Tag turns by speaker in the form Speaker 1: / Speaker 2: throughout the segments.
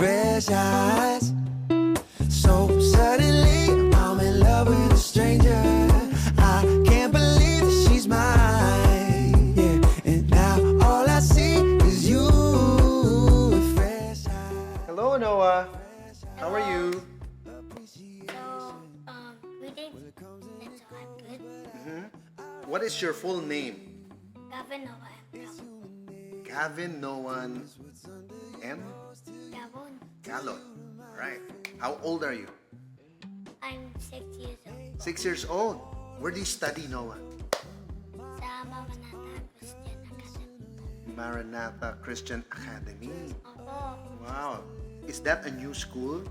Speaker 1: fresh eyes. So suddenly I'm in love with a stranger. I can't believe that she's mine. Yeah, and now all I see is you with fresh eyes.
Speaker 2: Hello, Noah. How are you?
Speaker 3: Reading, and so I'm good.
Speaker 2: What is your full name?
Speaker 3: Gavin Noah M.
Speaker 2: Gavin Noan M.
Speaker 3: Gavin,
Speaker 2: Galon. Right. How old are you?
Speaker 3: I'm 6 years old.
Speaker 2: 6 years old. Where do you study, Noah?
Speaker 3: Sa Maranatha Christian Academy.
Speaker 2: Maranatha Christian Academy.
Speaker 3: Opo.
Speaker 2: Wow. Is that a new school?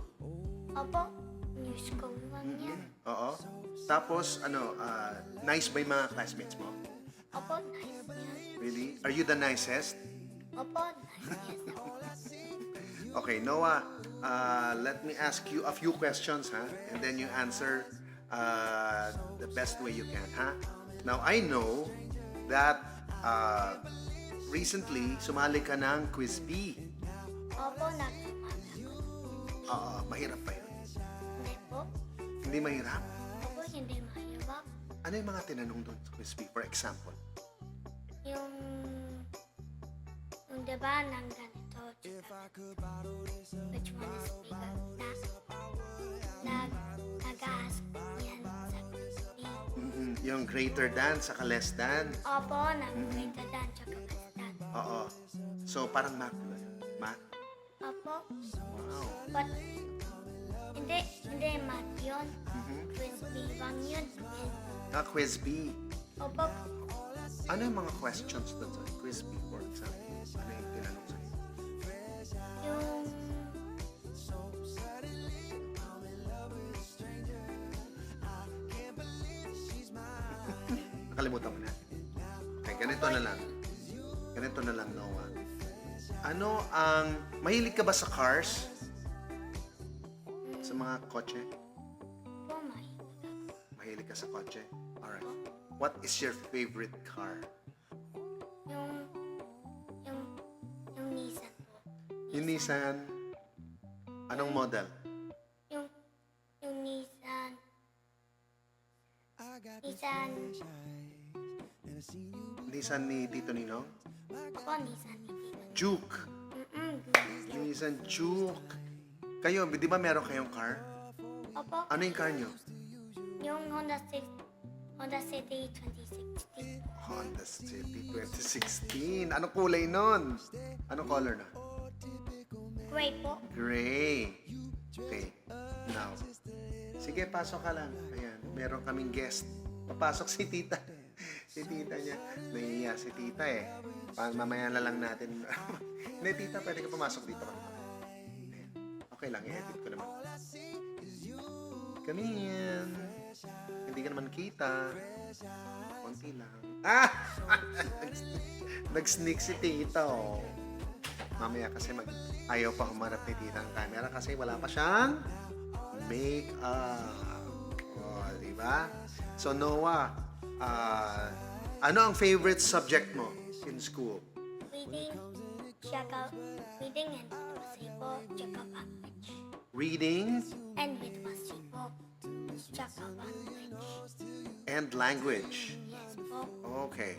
Speaker 3: Opo. New school lang yan.
Speaker 2: Oo. Tapos, nice ba yung mga classmates mo?
Speaker 3: Opo, nice yan.
Speaker 2: Really? Are you the nicest?
Speaker 3: Opo, nice yan.
Speaker 2: Okay, Noah, let me ask you a few questions, ha? And then you answer the best way you can, ha? Now, I know that recently, sumali ka ng Quiz B.
Speaker 3: Opo, nagsumali ako.
Speaker 2: Mahirap pa yun.
Speaker 3: Hindi po.
Speaker 2: Hindi mahirap?
Speaker 3: Opo, hindi mahirap.
Speaker 2: Ano yung mga tinanong doon sa Quiz B? For example,
Speaker 3: Yung diba ng ganito, which one is bigger? Nag-ask yan sa B.
Speaker 2: yung greater than saka less than.
Speaker 3: Opo, nag-greater than tsaka less than.
Speaker 2: Oo. So, parang math ba yun? Math?
Speaker 3: Opo.
Speaker 2: Wow.
Speaker 3: But, hindi math yun. Quiz B lang yun.
Speaker 2: Quiz B.
Speaker 3: Opo,
Speaker 2: Ano yung mga questions doon sa Quiz B, for example? Ano yung tinanong sa'yo?
Speaker 3: yung
Speaker 2: Nakalimutan mo na. Okay, ganito na lang. Ganito na lang, Noah. Ano ang... Mahilig ka ba sa cars? Sa mga kotse?
Speaker 3: po may
Speaker 2: Mahilig ka sa kotse? Alright. What is your favorite car?
Speaker 3: yung Nissan po.
Speaker 2: Yung Nissan. Anong model?
Speaker 3: Yung Nissan
Speaker 2: Nissan ni Tito Ninong?
Speaker 3: Opo, Nissan hindi.
Speaker 2: Juke. Yung Nissan Juke. Kayo, di ba meron kayong car?
Speaker 3: Opo,
Speaker 2: Ano yung car nyo?
Speaker 3: yung Honda City 2016.
Speaker 2: Honda City 2016. Anong kulay nun? Anong color na?
Speaker 3: Gray po.
Speaker 2: Gray. Okay. Now, sige, pasok ka lang. Ayan, meron kaming guest. Papasok si tita. Si tita niya. Nahihiya si tita eh. Mamaya na lang natin. Hindi, tita, pwede ka pumasok dito. Okay lang, i-edit ko naman. Come in. Hindi ka naman kita. Konti lang. Nag-sneak si tita, oh. Mamaya kasi ayaw pa humarap ni tita ang camera kasi wala pa siyang make-up. Oh, di ba? So, Noah, ano ang favorite subject mo in school?
Speaker 3: Reading and literacy po, tsaka language.
Speaker 2: Reading
Speaker 3: And literacy po, tsaka language.
Speaker 2: and language.
Speaker 3: Yes po.
Speaker 2: Okay.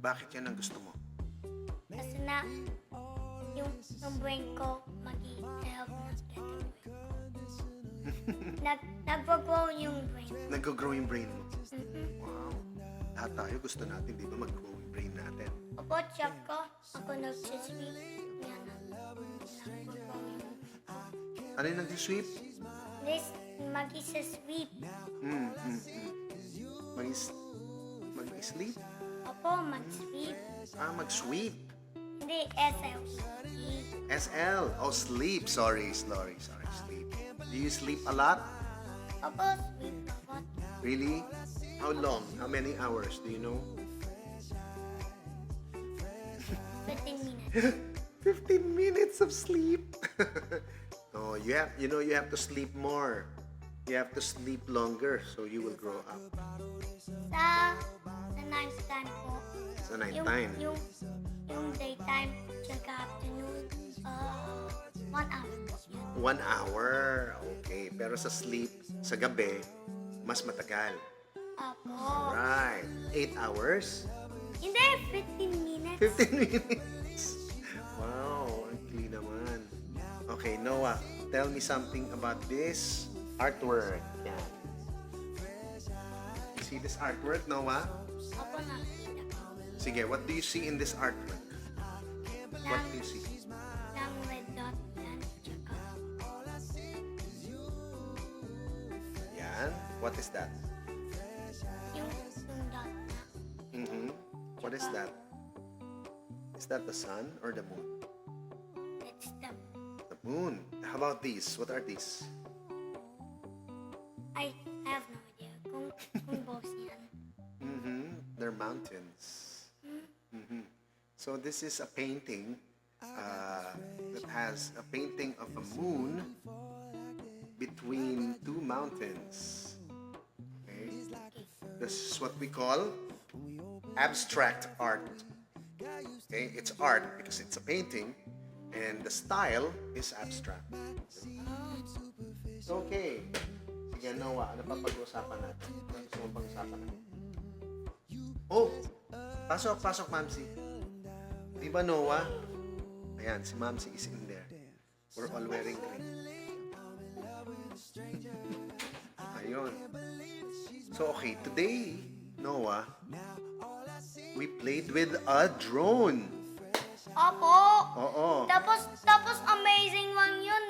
Speaker 2: Bakit yan ang gusto mo?
Speaker 3: Kasi na, yung brain ko mag-i-help ng getting brain ko. Nag-grow yung brain ko.
Speaker 2: Nag-grow yung brain mo. Wow. Lahat tayo gusto natin, di ba, mag-grow yung brain natin.
Speaker 3: Opo, tsaka ako nagsisweep. Yan ang nag-grow yung...
Speaker 2: Ano yung nag-sweep?
Speaker 3: Mag-isa-sweep.
Speaker 2: Mag-sleep?
Speaker 3: Opo, mag-sweep.
Speaker 2: Mag-sweep.
Speaker 3: Hindi, SL.
Speaker 2: SL. Oh, sleep. Sorry. Sleep. Do you sleep a lot?
Speaker 3: Opo, sweep naman.
Speaker 2: Really? How long? How many hours? Do you know?
Speaker 3: 15 minutes.
Speaker 2: 15 minutes of sleep. No, you have to sleep more. You have to sleep longer so you will grow up.
Speaker 3: Sa night time po.
Speaker 2: Sa night time.
Speaker 3: Yung daytime, tsaka afternoon, 1 hour po yun.
Speaker 2: 1 hour. Okay. Pero sa sleep, sa gabi, mas matagal.
Speaker 3: Opo.
Speaker 2: Right. 8 hours?
Speaker 3: Hindi, 15 minutes.
Speaker 2: 15 minutes. Wow, ang clean naman. Okay, Noah, tell me something about this artwork. Yan. You see this artwork, Noah?
Speaker 3: Opo, nakita ko.
Speaker 2: Sige, what do you see in this artwork? What do you see?
Speaker 3: Ng red dot yan. Tsaka,
Speaker 2: Yan. What is that?
Speaker 3: yung dot na.
Speaker 2: Mm-hmm. What is that? Is that the sun or the moon?
Speaker 3: It's
Speaker 2: The moon. How about these? What are these?
Speaker 3: I have no idea kung boss yan.
Speaker 2: Mm-hmm. They're mountains. Mm-hmm. So this is a painting that has a painting of a moon between two mountains. Okay? This is what we call abstract art. Okay? It's art because it's a painting and the style is abstract. Okay. Sige, Noah, ano pa pag-uusapan natin? Ano gusto mong pag-usapan natin? Oh! Pasok, Mamsi. Di ba, Noah? Ayan, si Mamsi is in there. We're all wearing green. Ayun. So, okay, today, Noah, we played with a drone.
Speaker 3: Opo.
Speaker 2: Oo.
Speaker 3: Tapos amazing lang yun.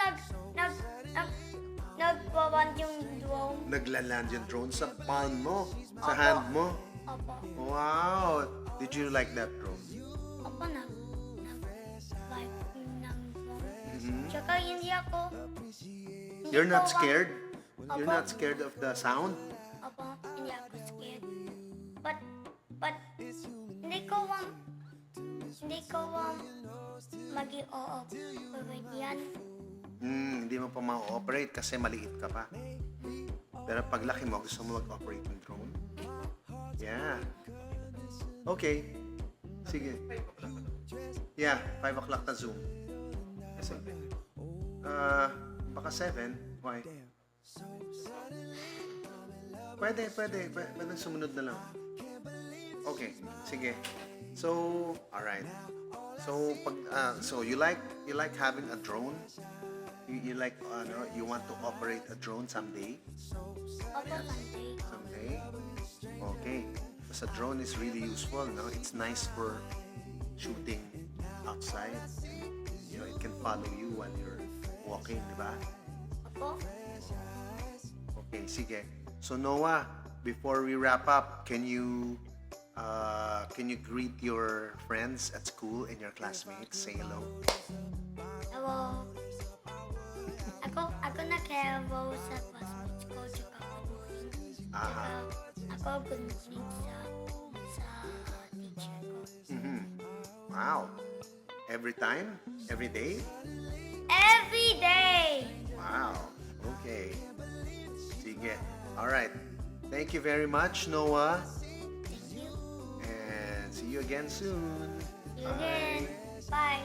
Speaker 3: Nagbaband yung drone.
Speaker 2: Naglaland yung drone sa palm mo, sa
Speaker 3: Opo.
Speaker 2: hand mo.
Speaker 3: Opo.
Speaker 2: Wow! Did you like that drone?
Speaker 3: Opo, nag-live ng drone.
Speaker 2: Mm-hmm.
Speaker 3: Tsaka hindi ako...
Speaker 2: You're not
Speaker 3: ko
Speaker 2: scared?
Speaker 3: Opo.
Speaker 2: You're not scared of the sound?
Speaker 3: Opo, hindi ako scared. But, hindi ko mag-i-operate yan.
Speaker 2: Hindi mo pa ma-operate kasi maliit ka pa. Pero paglaki mo, gusto mo mag-operate ng drone? Yeah. Okay. Sige. Yeah, 5 o'clock na Zoom. Kasi, baka 7. Why? Pwede sumunod na lang. Okay, sige. So, alright. So, so you like having a drone? You like, you want to operate a drone someday?
Speaker 3: Opo, Sunday.
Speaker 2: Someday? Okay. Because a drone is really useful, no? It's nice for shooting outside. You know, it can follow you while you're walking, di ba?
Speaker 3: Opo.
Speaker 2: Okay, sige. So Noah, before we wrap up, can you greet your friends at school and your classmates? Say hello.
Speaker 3: Hello. Ako nag-hello sa classmates ko, tsaka good morning.
Speaker 2: Aha.
Speaker 3: Ako good morning sa teacher ko.
Speaker 2: Mm-hmm. Wow. Every time? Every day?
Speaker 3: Every day!
Speaker 2: Wow. Okay. Sige. Alright. Thank you very much, Noah.
Speaker 3: Thank you.
Speaker 2: And see you again soon.
Speaker 3: See you again. Bye.